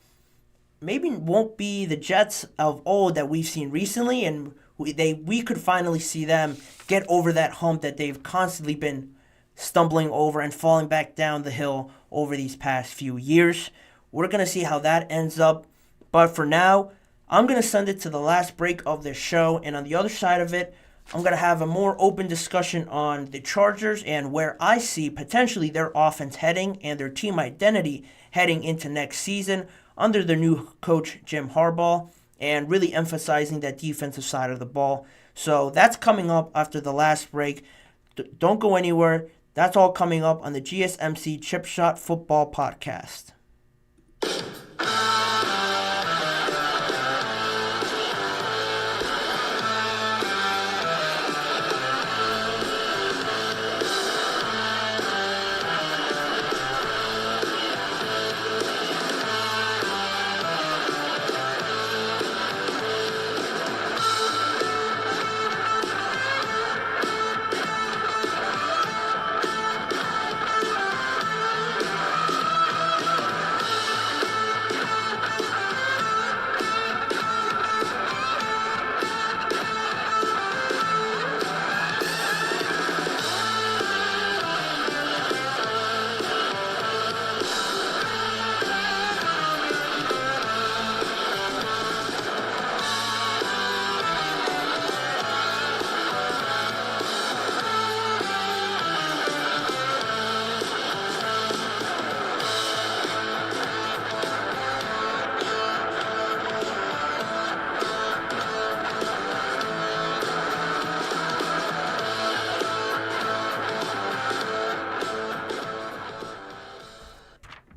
maybe won't be the Jets of old that we've seen recently, and we could finally see them get over that hump that they've constantly been stumbling over and falling back down the hill over these past few years. We're going to see how that ends up. But for now, I'm going to send it to the last break of this show. And on the other side of it, I'm going to have a more open discussion on the Chargers and where I see potentially their offense heading and their team identity heading into next season under their new coach, Jim Harbaugh, and really emphasizing that defensive side of the ball. So that's coming up after the last break. Don't go anywhere. That's all coming up on the GSMC Chip Shot Football Podcast.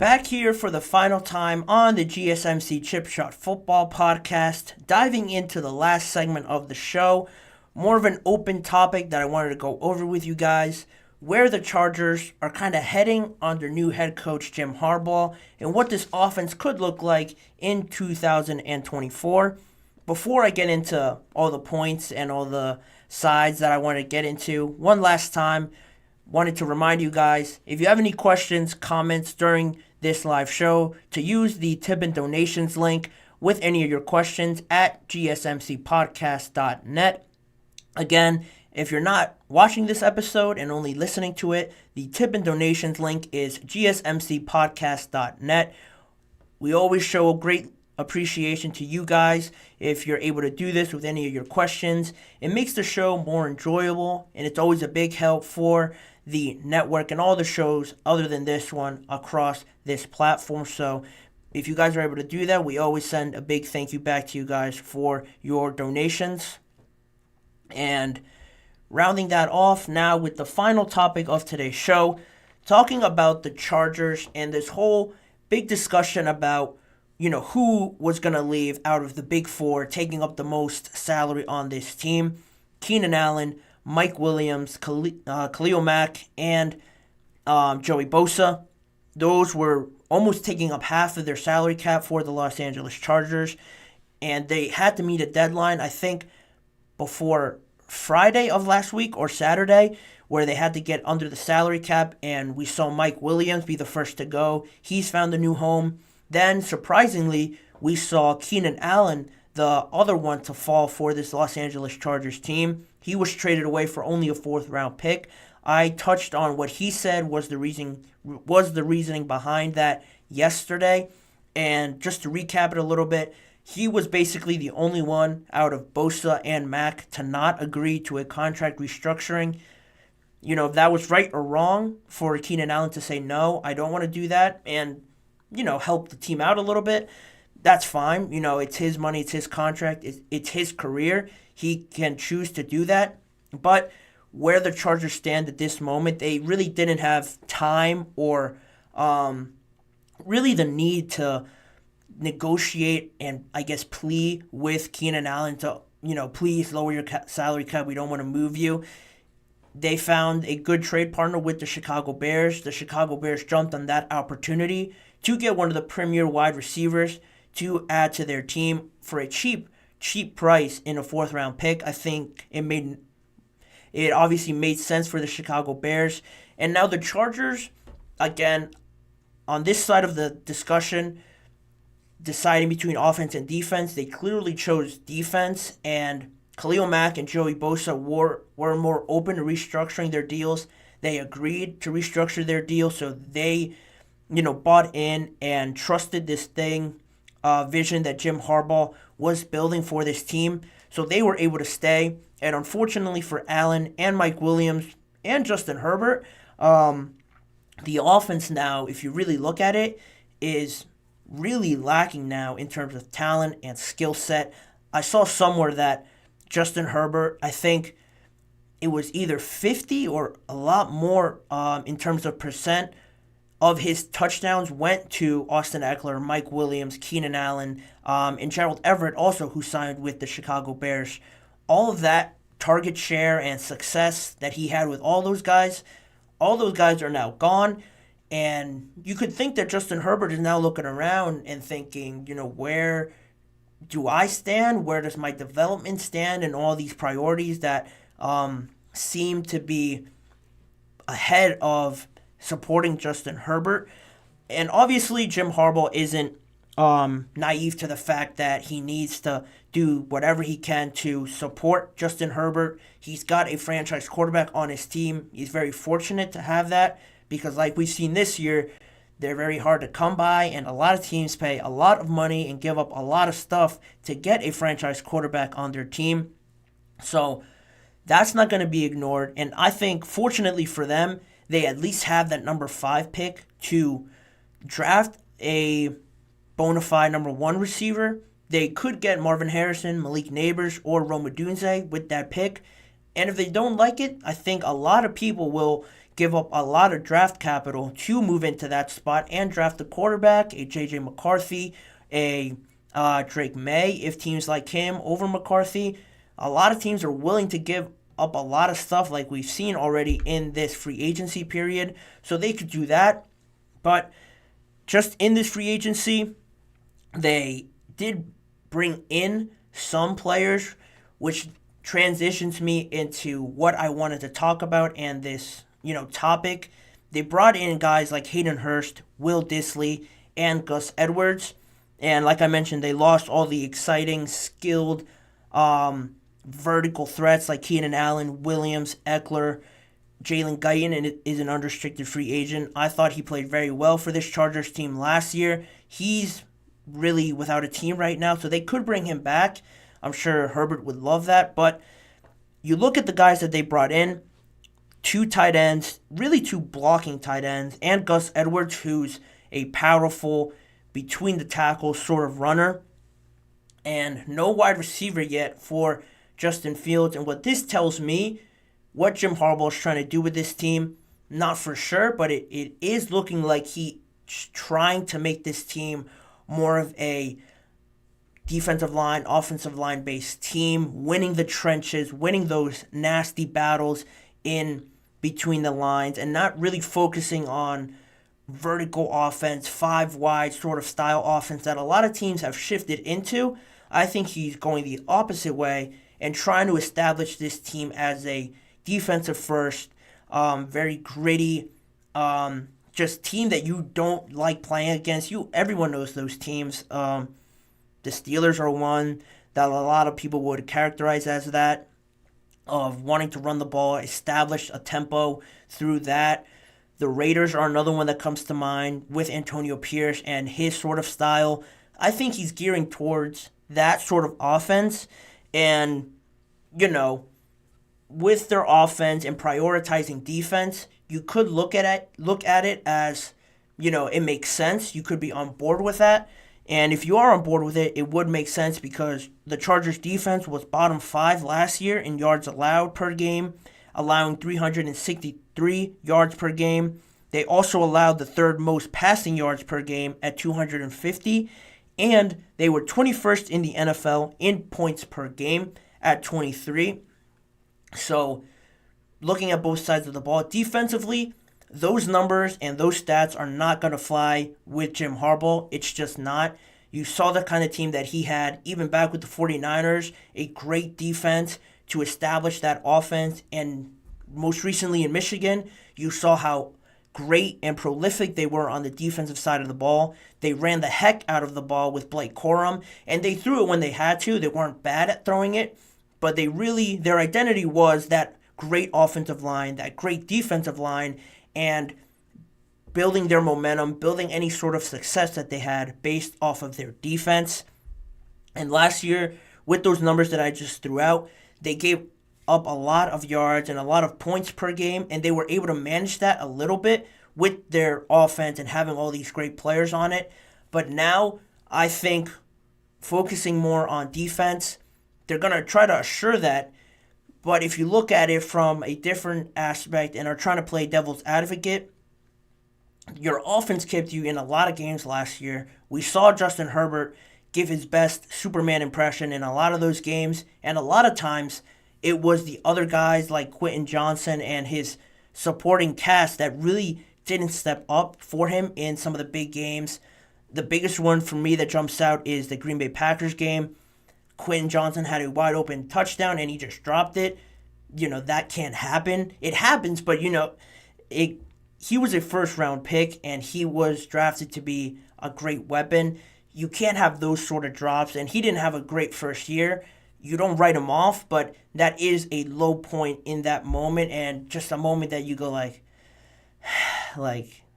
back here for the final time on the GSMC Chip Shot Football Podcast, diving into the last segment of the show. More of an open topic that I wanted to go over with you guys, where the Chargers are kind of heading under new head coach Jim Harbaugh and what this offense could look like in 2024. Before I get into all the points and all the sides that I want to get into, one last time, wanted to remind you guys, if you have any questions, comments during this live show, to use the tip and donations link with any of your questions at gsmcpodcast.net. Again, if you're not watching this episode and only listening to it, the tip and donations link is gsmcpodcast.net. We always show a great appreciation to you guys if you're able to do this with any of your questions. It makes the show more enjoyable, and it's always a big help for the network and all the shows other than this one across this platform. So if you guys are able to do that, we always send a big thank you back to you guys for your donations. And rounding that off now with the final topic of today's show, talking about the Chargers and this whole big discussion about, who was going to leave out of the big four, taking up the most salary on this team. Keenan Allen, Mike Williams, Khalil Mack, and Joey Bosa. Those were almost taking up half of their salary cap for the Los Angeles Chargers. And they had to meet a deadline, I think, before Friday of last week or Saturday, where they had to get under the salary cap. And we saw Mike Williams be the first to go. He's found a new home. Then, surprisingly, we saw Keenan Allen, the other one to fall for this Los Angeles Chargers team. He was traded away for only a fourth-round pick. I touched on what he said was the reasoning behind that yesterday. And just to recap it a little bit, he was basically the only one out of Bosa and Mack to not agree to a contract restructuring. If that was right or wrong for Keenan Allen to say, no, I don't want to do that, and, help the team out a little bit, that's fine. It's his money, it's his contract, it's his career. He can choose to do that. But where the Chargers stand at this moment, they really didn't have time or really the need to negotiate and, I guess, plea with Keenan Allen to, please lower your salary cap. We don't want to move you. They found a good trade partner with the Chicago Bears. The Chicago Bears jumped on that opportunity to get one of the premier wide receivers to add to their team for a cheap price in a fourth-round pick. I think it obviously made sense for the Chicago Bears. And now the Chargers, again, on this side of the discussion, deciding between offense and defense, they clearly chose defense, and Khalil Mack and Joey Bosa were more open to restructuring their deals. They agreed to restructure their deal, so they, bought in and trusted this vision that Jim Harbaugh was building for this team. So they were able to stay. And unfortunately for Allen and Mike Williams and Justin Herbert, the offense now, if you really look at it, is really lacking now in terms of talent and skill set. I saw somewhere that Justin Herbert, I think it was either 50 or a lot more in terms of percent of his touchdowns went to Austin Eckler, Mike Williams, Keenan Allen, and Gerald Everett also, who signed with the Chicago Bears. All of that target share and success that he had with all those guys are now gone. And you could think that Justin Herbert is now looking around and thinking, where do I stand? Where does my development stand? And all these priorities that seem to be ahead of supporting Justin Herbert. And obviously Jim Harbaugh isn't naive to the fact that he needs to do whatever he can to support Justin Herbert. He's got a franchise quarterback on his team. He's very fortunate to have that because, like we've seen this year, they're very hard to come by, and a lot of teams pay a lot of money and give up a lot of stuff to get a franchise quarterback on their team. So that's not going to be ignored. And I think, fortunately for them, they at least have that number 5 pick to draft a bona fide number 1 receiver. They could get Marvin Harrison, Malik Neighbors, or Rome Odunze with that pick. And if they don't like it, I think a lot of people will give up a lot of draft capital to move into that spot and draft a quarterback, a J.J. McCarthy, a Drake May, if teams like him over McCarthy. A lot of teams are willing to give up a lot of stuff like we've seen already in this free agency period. So they could do that. But just in this free agency, they did bring in some players, which transitions me into what I wanted to talk about and this, topic. They brought in guys like Hayden Hurst, Will Dissly, and Gus Edwards. And like I mentioned, they lost all the exciting, skilled, vertical threats like Keenan Allen, Williams, Eckler. Jalen Guyton is an unrestricted free agent. I thought he played very well for this Chargers team last year. He's really without a team right now, so they could bring him back. I'm sure Herbert would love that. But you look at the guys that they brought in, 2 tight ends, really 2 blocking tight ends, and Gus Edwards, who's a powerful between the tackles sort of runner, and no wide receiver yet for Justin Fields. And what this tells me, what Jim Harbaugh is trying to do with this team, not for sure, but it is looking like he's trying to make this team more of a defensive line, offensive line based team, winning the trenches, winning those nasty battles in between the lines, and not really focusing on vertical offense, 5 wide sort of style offense that a lot of teams have shifted into. I think he's going the opposite way and trying to establish this team as a defensive first, very gritty, just team that you don't like playing against. Everyone knows those teams. The Steelers are one that a lot of people would characterize as that, of wanting to run the ball, establish a tempo through that. The Raiders are another one that comes to mind with Antonio Pierce and his sort of style. I think he's gearing towards that sort of offense. And, with their offense and prioritizing defense, you could look at it as, it makes sense. You could be on board with that. And if you are on board with it, it would make sense because the Chargers defense was bottom 5 last year in yards allowed per game, allowing 363 yards per game. They also allowed the 3rd most passing yards per game at 250, and they were 21st in the NFL in points per game at 23. So, looking at both sides of the ball, defensively, those numbers and those stats are not going to fly with Jim Harbaugh. It's just not. You saw the kind of team that he had, even back with the 49ers, a great defense to establish that offense. And most recently in Michigan, you saw how great and prolific they were on the defensive side of the ball. They ran the heck out of the ball with Blake Corum, and they threw it when they had to. They weren't bad at throwing it, but their identity was that great offensive line, that great defensive line, and building their momentum, building any sort of success that they had based off of their defense. And last year, with those numbers that I just threw out, they gave up a lot of yards and a lot of points per game, and they were able to manage that a little bit with their offense and having all these great players on it. But now, I think focusing more on defense, they're going to try to assure that. But if you look at it from a different aspect and are trying to play devil's advocate, your offense kept you in a lot of games last year. We saw Justin Herbert give his best Superman impression in a lot of those games, and a lot of times it was the other guys like Quentin Johnson and his supporting cast that really didn't step up for him in some of the big games. The biggest one for me that jumps out is the Green Bay Packers game. Quentin Johnson had a wide open touchdown and he just dropped it. That can't happen. It happens, but he was a first round pick and he was drafted to be a great weapon. You can't have those sort of drops, and he didn't have a great first year. You don't write him off, but that is a low point in that moment, and just a moment that you go like,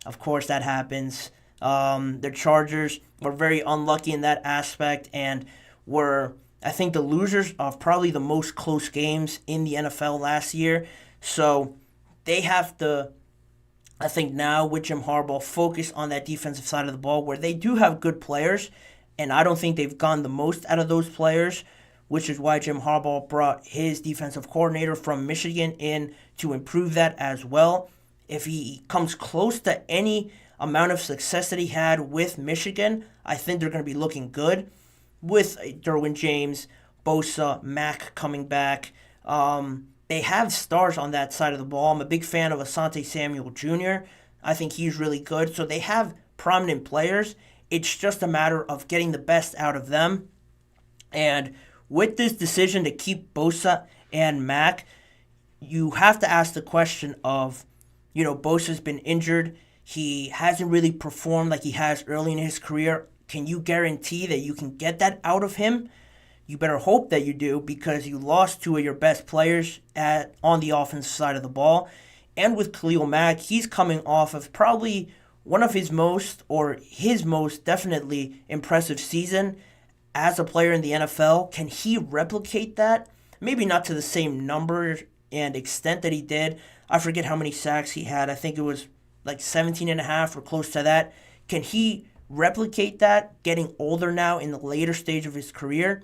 of course that happens. The Chargers were very unlucky in that aspect and were, I think, the losers of probably the most close games in the NFL last year. So they have to, I think now with Jim Harbaugh, focus on that defensive side of the ball where they do have good players, and I don't think they've gotten the most out of those players, which is why Jim Harbaugh brought his defensive coordinator from Michigan in to improve that as well. if he comes close to any amount of success that he had with Michigan, I think they're going to be looking good with Derwin James, Bosa, Mack coming back. They have stars on that side of the ball. I'm a big fan of Asante Samuel Jr. I think he's really good. So they have prominent players. It's just a matter of getting the best out of them. And with this decision to keep Bosa and Mack, you have to ask the question of, Bosa's been injured. He hasn't really performed like he has early in his career. Can you guarantee that you can get that out of him? You better hope that you do, because you lost two of your best players on the offensive side of the ball. And with Khalil Mack, he's coming off of probably one of his most definitely impressive season as a player in the NFL. Can he replicate that? Maybe not to the same number and extent that he did. I forget how many sacks he had. I think it was like 17 and a half or close to that. Can he replicate that getting older now in the later stage of his career?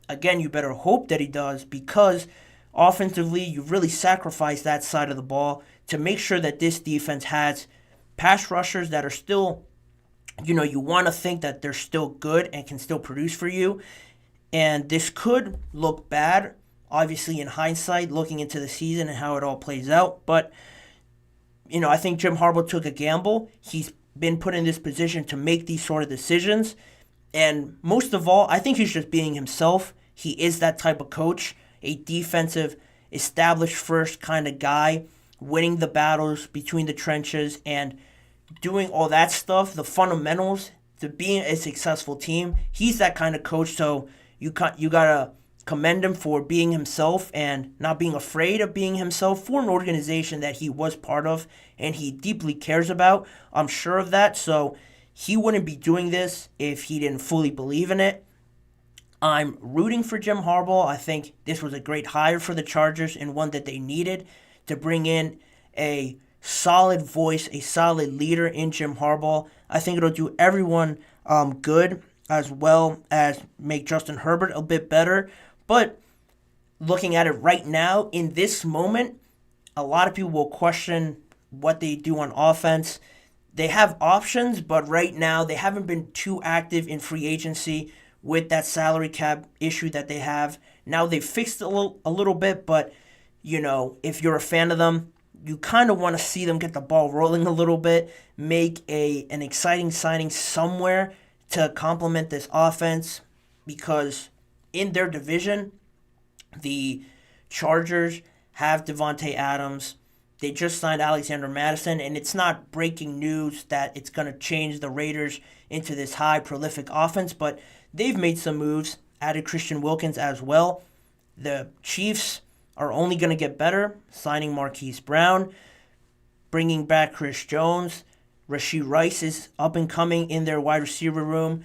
Again, you better hope that he does, because offensively, you've really sacrificed that side of the ball to make sure that this defense has pass rushers that are still, you want to think that they're still good and can still produce for you. And this could look bad, obviously, in hindsight, looking into the season and how it all plays out. But, I think Jim Harbaugh took a gamble. He's been put in this position to make these sort of decisions. And most of all, I think he's just being himself. He is that type of coach, a defensive, established first kind of guy, winning the battles between the trenches and doing all that stuff, the fundamentals to being a successful team. He's that kind of coach, so you got to commend him for being himself and not being afraid of being himself for an organization that he was part of and he deeply cares about. I'm sure of that, so he wouldn't be doing this if he didn't fully believe in it. I'm rooting for Jim Harbaugh. I think this was a great hire for the Chargers and one that they needed to bring in a solid voice, a solid leader in Jim Harbaugh. I think it'll do everyone good, as well as make Justin Herbert a bit better. But looking at it right now, in this moment, a lot of people will question what they do on offense. They have options, but right now they haven't been too active in free agency with that salary cap issue that they have. Now they've fixed it a little bit, but, if you're a fan of them, you kind of want to see them get the ball rolling a little bit, make an exciting signing somewhere to complement this offense, because in their division, the Chargers have Devontae Adams. They just signed Alexander Madison, and it's not breaking news that it's going to change the Raiders into this high, prolific offense, but they've made some moves, added Christian Wilkins as well. The Chiefs are only going to get better, signing Marquise Brown, bringing back Chris Jones. Rashee Rice is up and coming in their wide receiver room.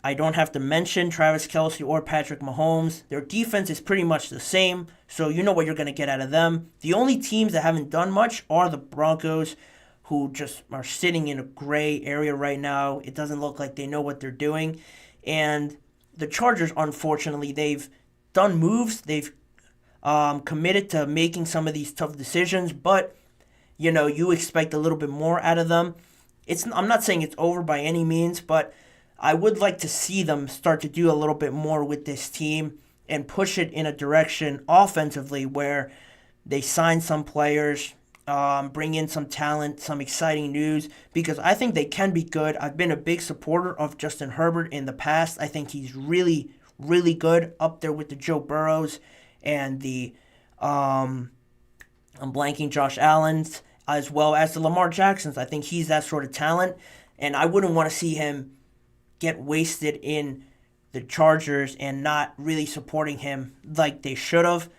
I don't have to mention Travis Kelce or Patrick Mahomes. Their defense is pretty much the same, so you know what you're going to get out of them. The only teams that haven't done much are the Broncos, who just are sitting in a gray area right now. It doesn't look like they know what they're doing. And the Chargers, unfortunately, they've done moves. They've committed to making some of these tough decisions, but, you expect a little bit more out of them. I'm not saying it's over by any means, but I would like to see them start to do a little bit more with this team and push it in a direction offensively where they sign some players, bring in some talent, some exciting news, because I think they can be good. I've been a big supporter of Justin Herbert in the past. I think he's really, really good, up there with the Joe Burrows and the I'm blanking Josh Allen's, as well as the Lamar Jacksons. I think he's that sort of talent, and I wouldn't want to see him get wasted in the Chargers and not really supporting him like they should have.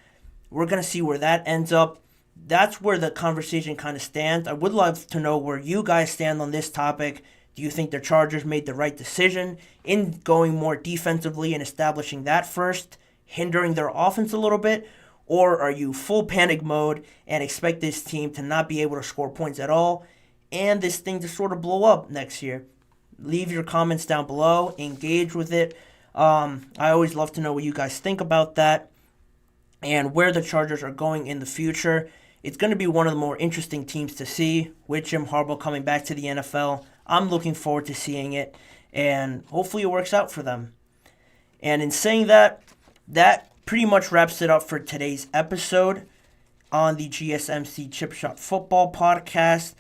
We're going to see where that ends up. That's where the conversation kind of stands. I would love to know where you guys stand on this topic. Do you think the Chargers made the right decision in going more defensively and establishing that first, hindering their offense a little bit? Or are you full panic mode and expect this team to not be able to score points at all and this thing to sort of blow up next year? Leave your comments down below. Engage with it. I always love to know what you guys think about that and where the Chargers are going in the future. it's going to be one of the more interesting teams to see with Jim Harbaugh coming back to the NFL. I'm looking forward to seeing it, and hopefully it works out for them. And in saying that, that pretty much wraps it up for today's episode on the GSMC Chip Shot Football Podcast.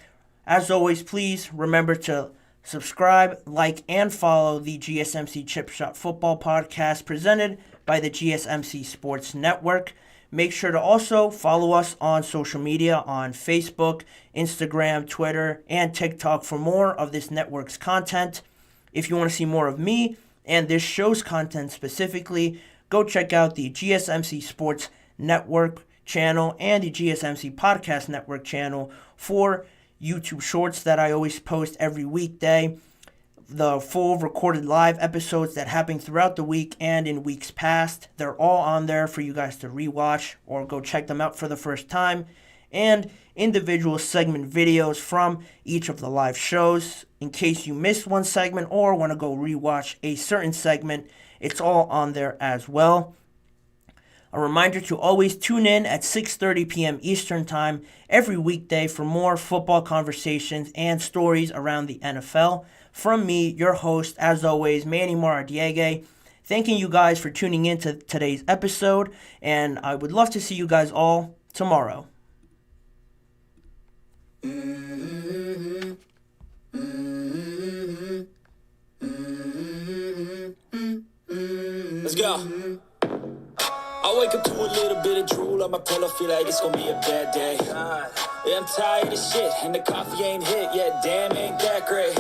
As always, please remember to subscribe, like, and follow the GSMC Chip Shot Football Podcast presented by the GSMC Sports Network. Make sure to also follow us on social media on Facebook, Instagram, Twitter, and TikTok for more of this network's content. If you want to see more of me and this show's content specifically, go check out the GSMC Sports Network channel and the GSMC Podcast Network channel for YouTube shorts that I always post every weekday. The full recorded live episodes that happen throughout the week and in weeks past, they're all on there for you guys to rewatch or go check them out for the first time. And individual segment videos from each of the live shows. In case you missed one segment or want to go rewatch a certain segment, it's all on there as well. A reminder to always tune in at 6:30 p.m. Eastern Time every weekday for more football conversations and stories around the NFL. From me, your host, as always, Manny Maradiaga, thanking you guys for tuning in to today's episode, and I would love to see you guys all tomorrow. Let's go. I wake up to a little bit of drool on my pillow, feel like it's gonna be a bad day. Yeah, I'm tired of shit, and the coffee ain't hit yet, damn, ain't that great.